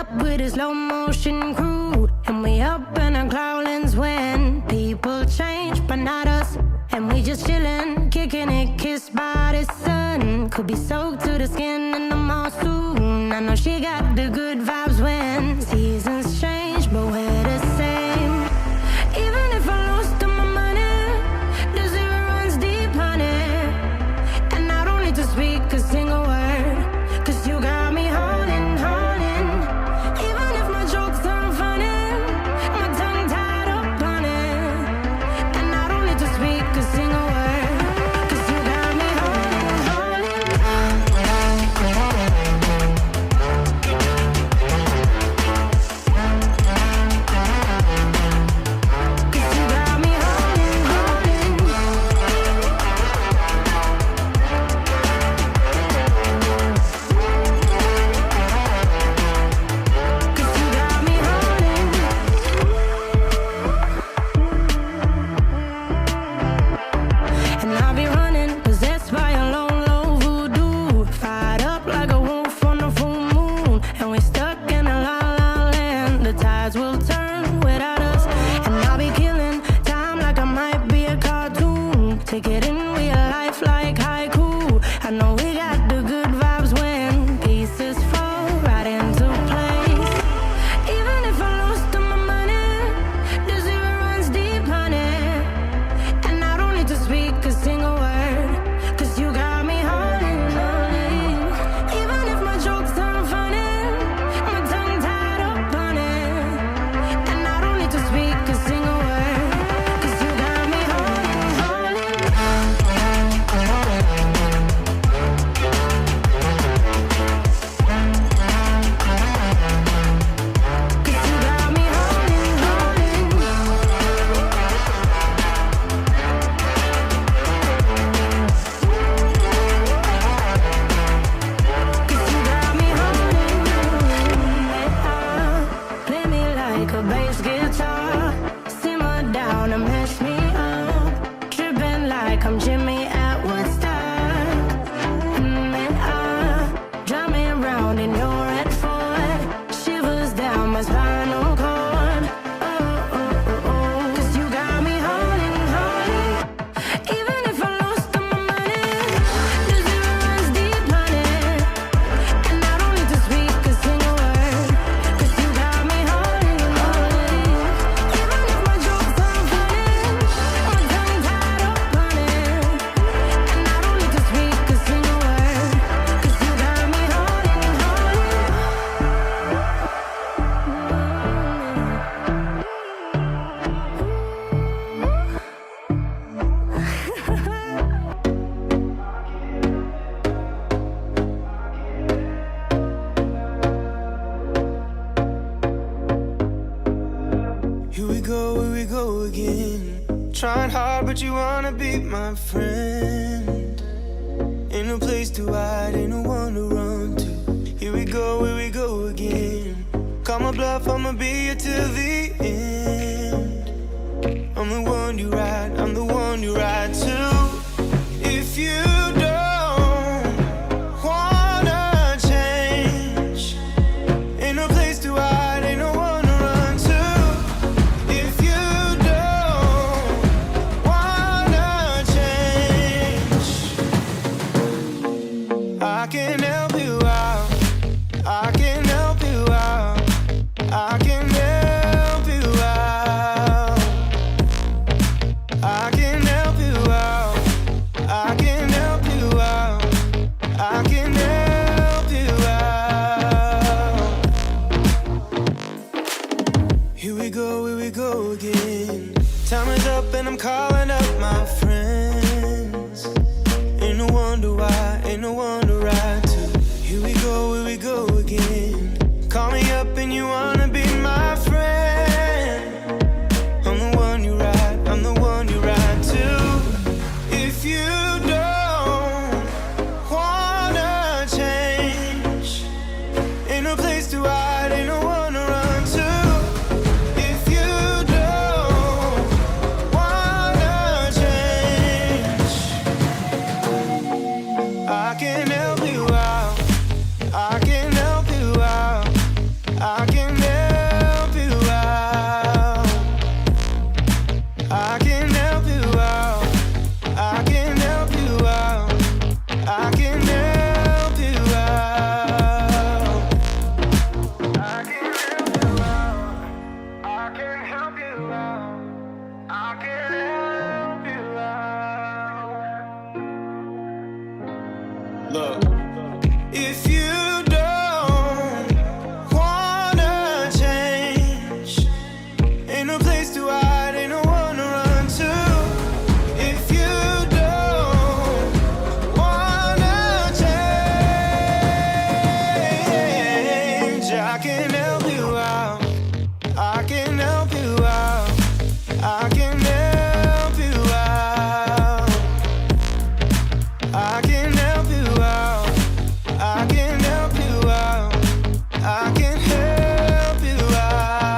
up with a slow motion crew, and we up in our clouds when people change, but not us. And we just chillin', kicking it, kissed by the sun. Could be soaked to the skin in the mall soon. I know she got the good vibes when seasons change, but we're the same. Even if I lost all my money, the zero runs deep, honey. And I don't need to speak a single word, 'cause you got me holding, holding. Even if my jokes aren't funny, my tongue tied up on it. And I don't need to speak a single word, 'cause you got me holding, holding. 'Cause you got me holding, holding. 'Cause you got me holding. And I'll be running, possessed by a low, low voodoo. Fired up like a wolf on a full moon. And we're stuck in a la la land. The tides will turn without us. And I'll be killing time like I might be a cartoon. Take it in real life like haiku. I know we got the good vibes when pieces fall right into place. Even if I lost all my money, the zero runs deep, honey. And I don't need to speak a single word, 'cause you got me holding, holding. Even if my jokes aren't funny, my tongue tied up on it. And I don't need to speak a single word, 'cause you got me holding, holding. 'Cause you got me holding, holding. 'Cause you got me holding. Play me like a bass guitar, simmer down and mess me up, tripping like I'm Jimmy at Woodstock. Drive me around in your red Ford, shivers down my spinal cord. Oh, oh, oh, oh. 'Cause you got me holding, holding. Even if I lost all my money, the zero runs deep, honey. And I don't need to speak a single word, 'cause you got me holding, holding. Even if my jokes aren't funny, my tongue tied up on it. And I don't need to speak a single word, 'cause you got me holding, holding. Here we go again. Trying hard, but you wanna be my friend. Ain't no place to hide, ain't no one to run to. Here we go again. Call my bluff, I'ma be here till the end. I'm the one you ride, I'm the one you ride to. If you don't wanna change, ain't no place to hide, ain't no one to run to. If you don't wanna change, I can help you out, I can help you out, I can help you out, I can help you out, I can help you out, I can help you out. Here we go again. Time is up and I'm calling up my friends. Ain't no wonder why, ain't no one to ride to. Here we go again. Call me up and you wanna be my friend. I'm the one you ride, I'm the one you ride to. If you don't wanna change, ain't no place to hide, ain't no one to run to. If you don't wanna change, I can help you out, I can help you out, I I can help you out. I can help you out. I can help you out. I can help you out. I can help you out. I can help you out.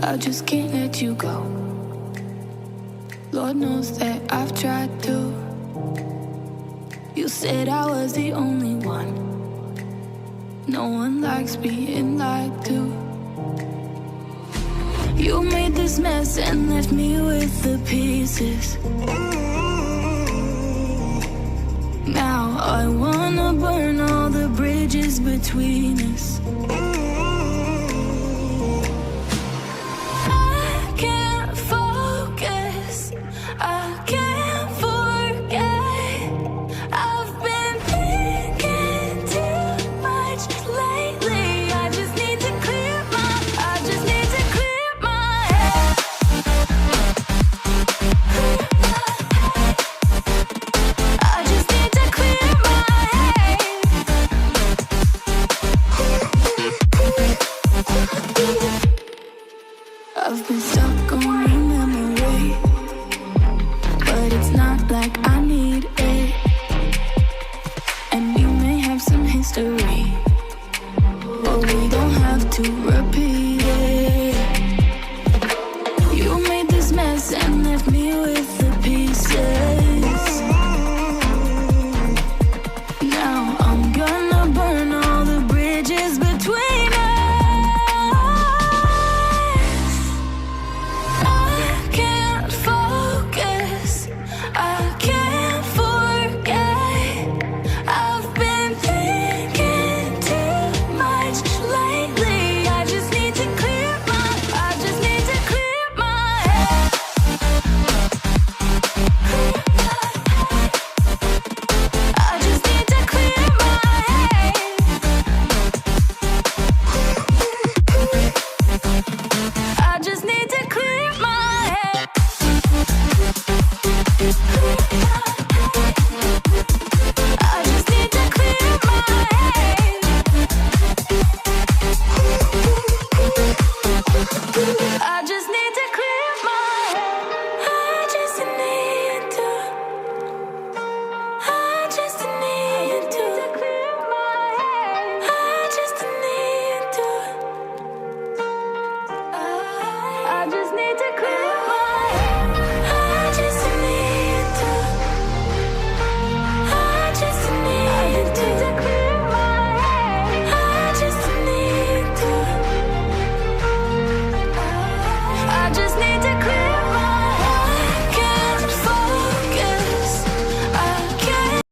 I just can't let you go. Lord knows that I've tried to. You said I was the only one. No one likes being lied to. You made this mess and left me with the pieces. Now I wanna burn all the bridges between us.